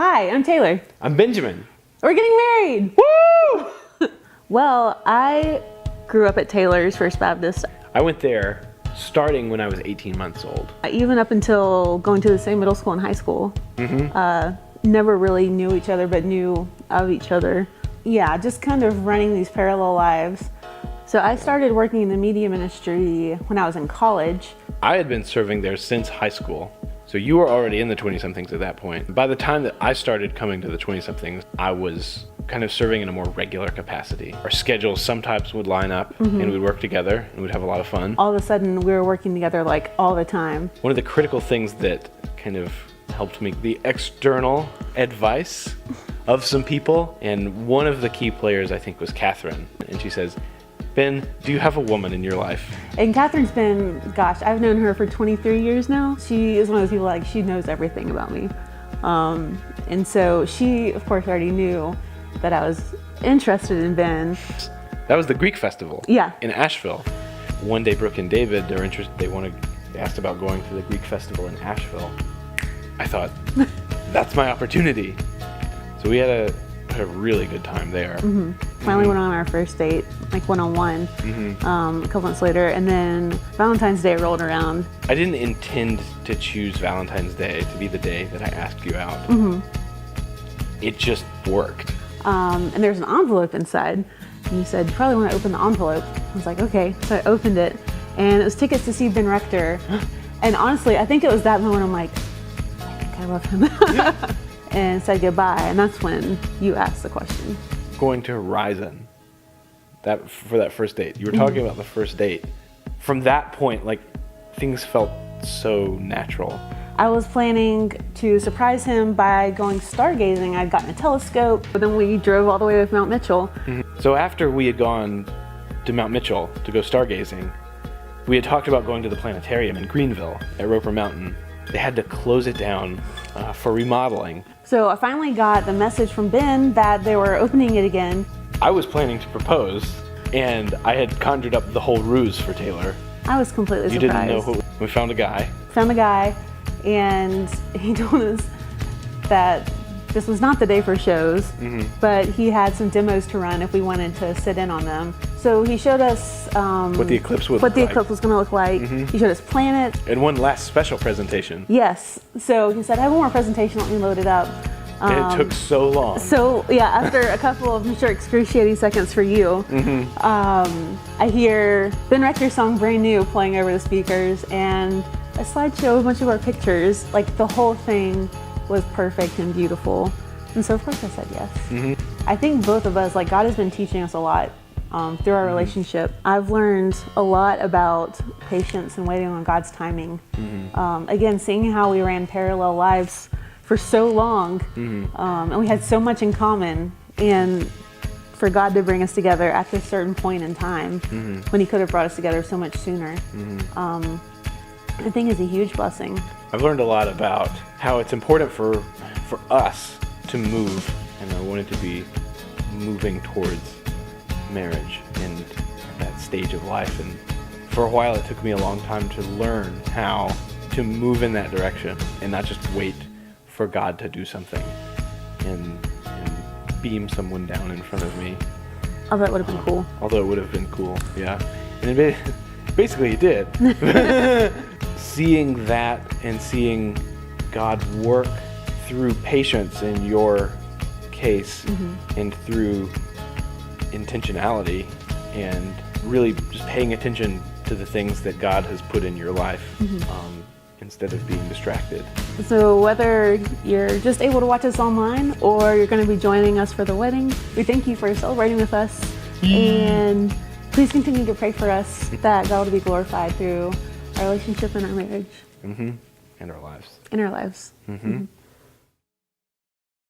Hi, I'm Taylor. I'm Benjamin. We're getting married! Woo! Well, I grew up at Taylor's First Baptist. I went there starting when I was 18 months old. Even up until going to the same middle school and high school. Never really knew each other, but knew of each other. Yeah, just kind of running these parallel lives. So I started working in the media ministry when I was in college. I had been serving there since high school. So you were already in the 20-somethings at that point. By the time that I started coming to the 20-somethings, I was kind of serving in a more regular capacity. Our schedules sometimes would line up and we'd work together and we'd have a lot of fun. All of a sudden, we were working together like all the time. One of the critical things that kind of helped me, the external advice of some people, and one of the key players I think was Catherine. And she says, Ben, do you have a woman in your life? And Catherine's been, gosh, I've known her for 23 years now. She is one of those people, like, she knows everything about me. And so she, of course, already knew that I was interested in Ben. That was the Greek festival. Yeah. In Asheville. One day, Brooke and David, they asked about going to the Greek festival in Asheville. I thought, that's my opportunity. So we had a really good time there. Finally went on our first date, like one-on-one, a couple months later, and then Valentine's Day rolled around. I didn't intend to choose Valentine's Day to be the day that I asked you out. It just worked. And there's an envelope inside, and you said, you probably want to open the envelope. I was like, okay, so I opened it, and it was tickets to see Ben Rector. And honestly, I think it was that moment I'm like, I think I love him. And said goodbye, and that's when you asked the question. Going to Horizon, for that first date. You were talking about the first date. From that point, like, things felt so natural. I was planning to surprise him by going stargazing. I'd gotten a telescope, but then we drove all the way to Mount Mitchell. So after we had gone to Mount Mitchell to go stargazing, we had talked about going to the planetarium in Greenville at Roper Mountain. They had to close it down for remodeling. So I finally got the message from Ben that they were opening it again. I was planning to propose, and I had conjured up the whole ruse for Taylor. I was completely You surprised. didn't know who. We found a guy. Found the guy, and he told us that this was not the day for shows, but he had some demos to run if we wanted to sit in on them. So he showed us What the eclipse would what look the like. eclipse was going to look like. He showed us planets. And one last special presentation. Yes. So he said, I have one more presentation, let me load it up. And it took so long. So yeah, after a couple of, I'm sure, excruciating seconds for you, I hear Ben Rector's song Brand New playing over the speakers and a slideshow of a bunch of our pictures. Like, the whole thing was perfect and beautiful. And so of course I said yes. I think both of us, like, God has been teaching us a lot through our relationship. I've learned a lot about patience and waiting on God's timing. Again, seeing how we ran parallel lives for so long, and we had so much in common, and for God to bring us together at this certain point in time when he could have brought us together so much sooner, I think is a huge blessing. I've learned a lot about how it's important for us to move, and I wanted to be moving towards marriage and that stage of life. And for a while, it took me a long time to learn how to move in that direction and not just wait for God to do something and beam someone down in front of me. Oh, that would have been cool. Although it would have been cool, yeah. And it basically it did. Seeing that and seeing God work through patience in your case and through intentionality and really just paying attention to the things that God has put in your life instead of being distracted. So whether you're just able to watch us online or you're going to be joining us for the wedding, we thank you for celebrating with us. And please continue to pray for us that God will be glorified through our relationship and our marriage. And our lives. In our lives.